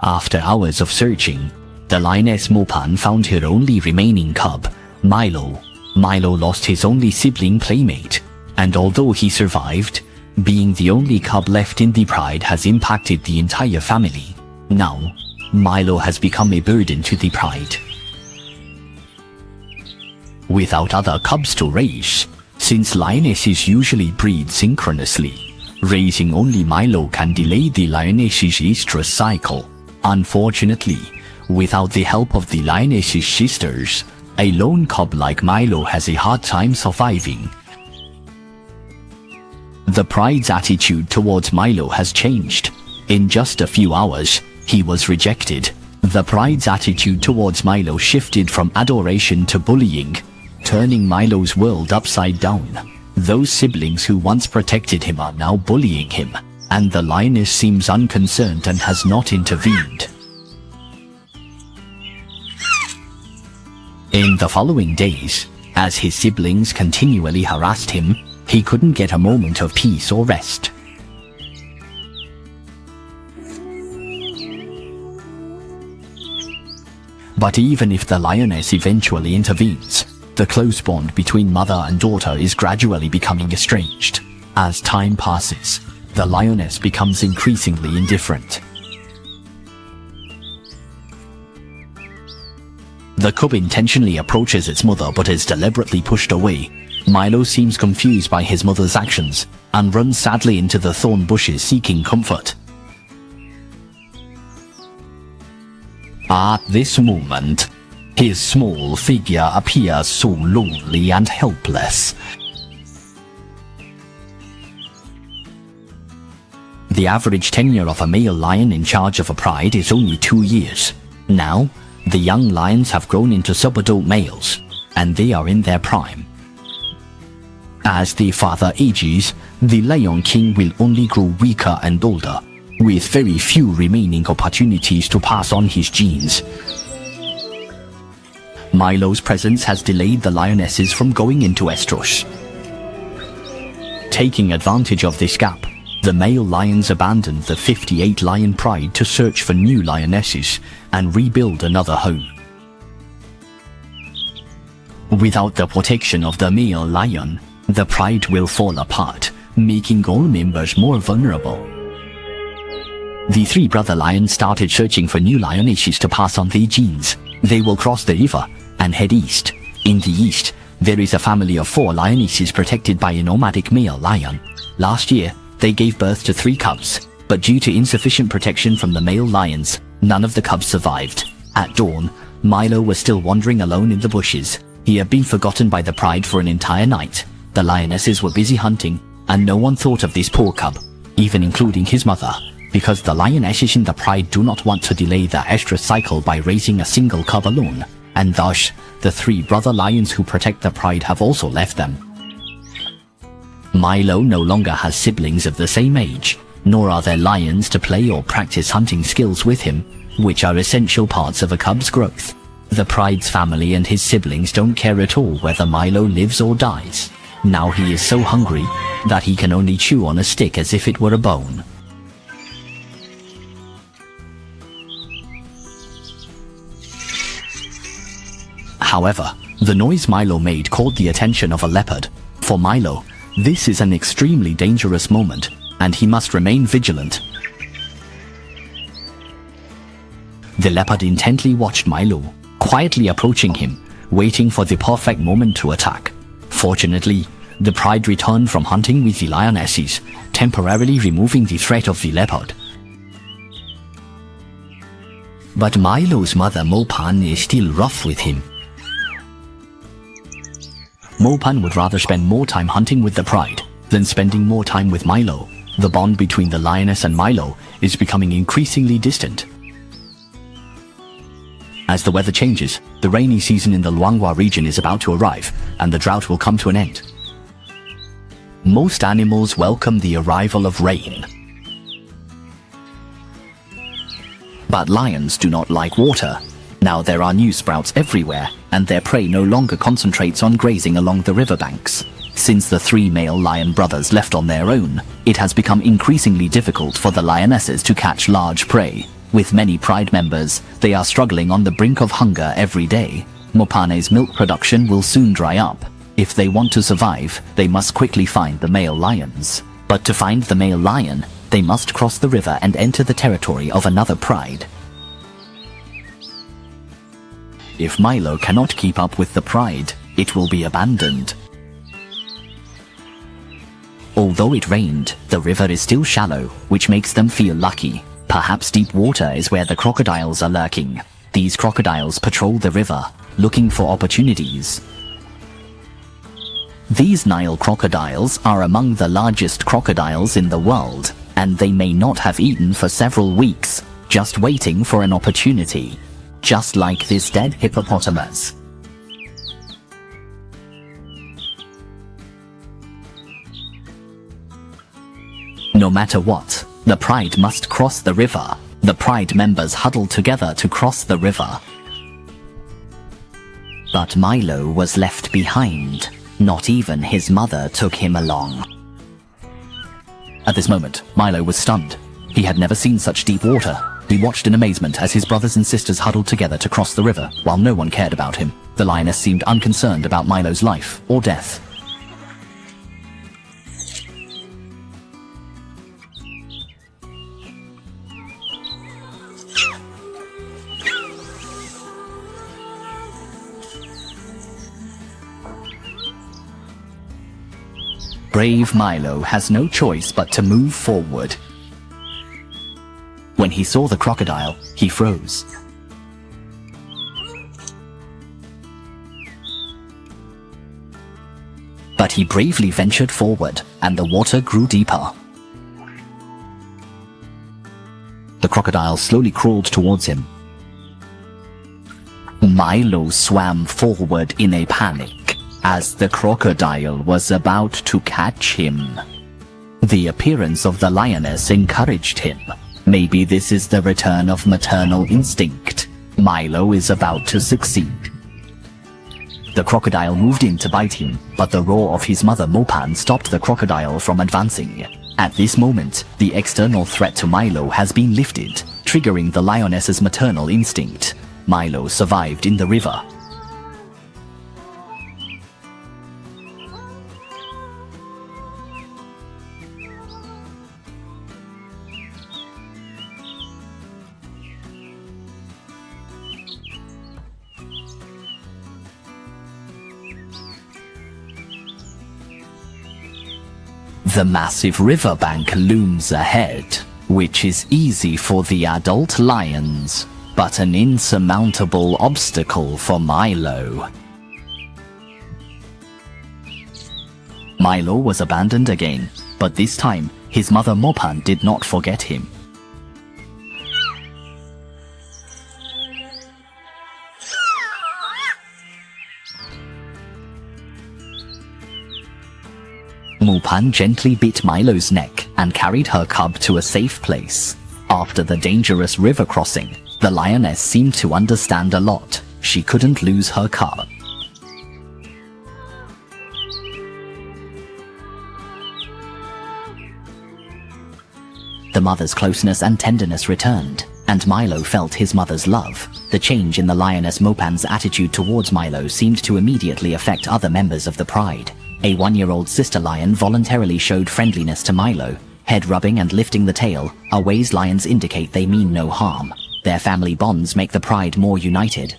After hours of searching, the lioness Mopan found her only remaining cub, Milo. Milo lost his only sibling playmate, and although he survived, being the only cub left in the pride has impacted the entire family. Now, Milo has become a burden to the pride. Without other cubs to raise, since lionesses usually breed synchronously, raising only Milo can delay the lioness's estrus cycle. Unfortunately, without the help of the lioness's sisters, a lone cub like Milo has a hard time surviving. The pride's attitude towards Milo has changed. In just a few hours, he was rejected. The pride's attitude towards Milo shifted from adoration to bullying, turning Milo's world upside down. Those siblings who once protected him are now bullying him, and the lioness seems unconcerned and has not intervened. In the following days, as his siblings continually harassed him, he couldn't get a moment of peace or rest. But even if the lioness eventually intervenes, the close bond between mother and daughter is gradually becoming estranged. As time passes, the lioness becomes increasingly indifferent. The cub intentionally approaches its mother but is deliberately pushed away. Milo seems confused by his mother's actions and runs sadly into the thorn bushes seeking comfort. At this moment, his small figure appears so lonely and helpless. The average tenure of a male lion in charge of a pride is only 2 years. Now, the young lions have grown into sub-adult males, and they are in their prime. As the father ages, the Lion King will only grow weaker and older, with very few remaining opportunities to pass on his genes. Milo's presence has delayed the lionesses from going into estrus. Taking advantage of this gap, the male lions abandoned the 58 lion pride to search for new lionesses and rebuild another home. Without the protection of the male lion, the pride will fall apart, making all members more vulnerable. The 3 brother lions started searching for new lionesses to pass on their genes. They will cross the river and head east. In the east, there is a family of 4 lionesses protected by a nomadic male lion. Last year, they gave birth to 3 cubs, but due to insufficient protection from the male lions, none of the cubs survived. At dawn, Milo was still wandering alone in the bushes. He had been forgotten by the pride for an entire night. The lionesses were busy hunting, and no one thought of this poor cub, even including his mother, because the lionesses in the pride do not want to delay the estrus cycle by raising a single cub alone, and thus, the 3 brother lions who protect the pride have also left them. Milo no longer has siblings of the same age, nor are there lions to play or practice hunting skills with him, which are essential parts of a cub's growth. The pride's family and his siblings don't care at all whether Milo lives or dies. Now he is so hungry that he can only chew on a stick as if it were a bone. However, the noise Milo made caught the attention of a leopard. For Milo, this is an extremely dangerous moment, and he must remain vigilant. The leopard intently watched Milo, quietly approaching him, waiting for the perfect moment to attack. Fortunately, the pride returned from hunting with the lionesses, temporarily removing the threat of the leopard. But Milo's mother Mopan is still rough with him. Mopan would rather spend more time hunting with the pride than spending more time with Milo. The bond between the lioness and Milo is becoming increasingly distant. As the weather changes, the rainy season in the Jungra region is about to arrive, and the drought will come to an end. Most animals welcome the arrival of rain. But lions do not like water. Now there are new sprouts everywhere, and their prey no longer concentrates on grazing along the riverbanks. Since the 3 male lion brothers left on their own, it has become increasingly difficult for the lionesses to catch large prey. With many Pride members, they are struggling on the brink of hunger every day. Mopan's milk production will soon dry up. If they want to survive, they must quickly find the male lions. But to find the male lion, they must cross the river and enter the territory of another Pride. If Milo cannot keep up with the Pride, it will be abandoned. Although it rained, the river is still shallow, which makes them feel lucky. Perhaps deep water is where the crocodiles are lurking. These crocodiles patrol the river, looking for opportunities. These Nile crocodiles are among the largest crocodiles in the world, and they may not have eaten for several weeks, just waiting for an opportunity. Just like this dead hippopotamus. No matter what, the Pride must cross the river. The Pride members huddle together to cross the river. But Milo was left behind. Not even his mother took him along. At this moment, Milo was stunned. He had never seen such deep water. He watched in amazement as his brothers and sisters huddled together to cross the river, while no one cared about him. The lioness seemed unconcerned about Milo's life or death. Brave Milo has no choice but to move forward. When he saw the crocodile, he froze. But he bravely ventured forward, and the water grew deeper. The crocodile slowly crawled towards him. Milo swam forward in a panic, as the crocodile was about to catch him. The appearance of the lioness encouraged him. Maybe this is the return of maternal instinct. Milo is about to succeed. The crocodile moved in to bite him, but the roar of his mother Mopan stopped the crocodile from advancing. At this moment, the external threat to Milo has been lifted, triggering the lioness's maternal instinct. Milo survived in the river. The massive riverbank looms ahead, which is easy for the adult lions, but an insurmountable obstacle for Milo. Milo was abandoned again, but this time, his mother Mopan did not forget him. Mopan gently bit Milo's neck and carried her cub to a safe place. After the dangerous river crossing, the lioness seemed to understand a lot. She couldn't lose her cub. The mother's closeness and tenderness returned, and Milo felt his mother's love. The change in the lioness Mopan's attitude towards Milo seemed to immediately affect other members of the Pride. A 1-year-old sister lion voluntarily showed friendliness to Milo. Head rubbing and lifting the tail are ways lions indicate they mean no harm. Their family bonds make the Pride more united.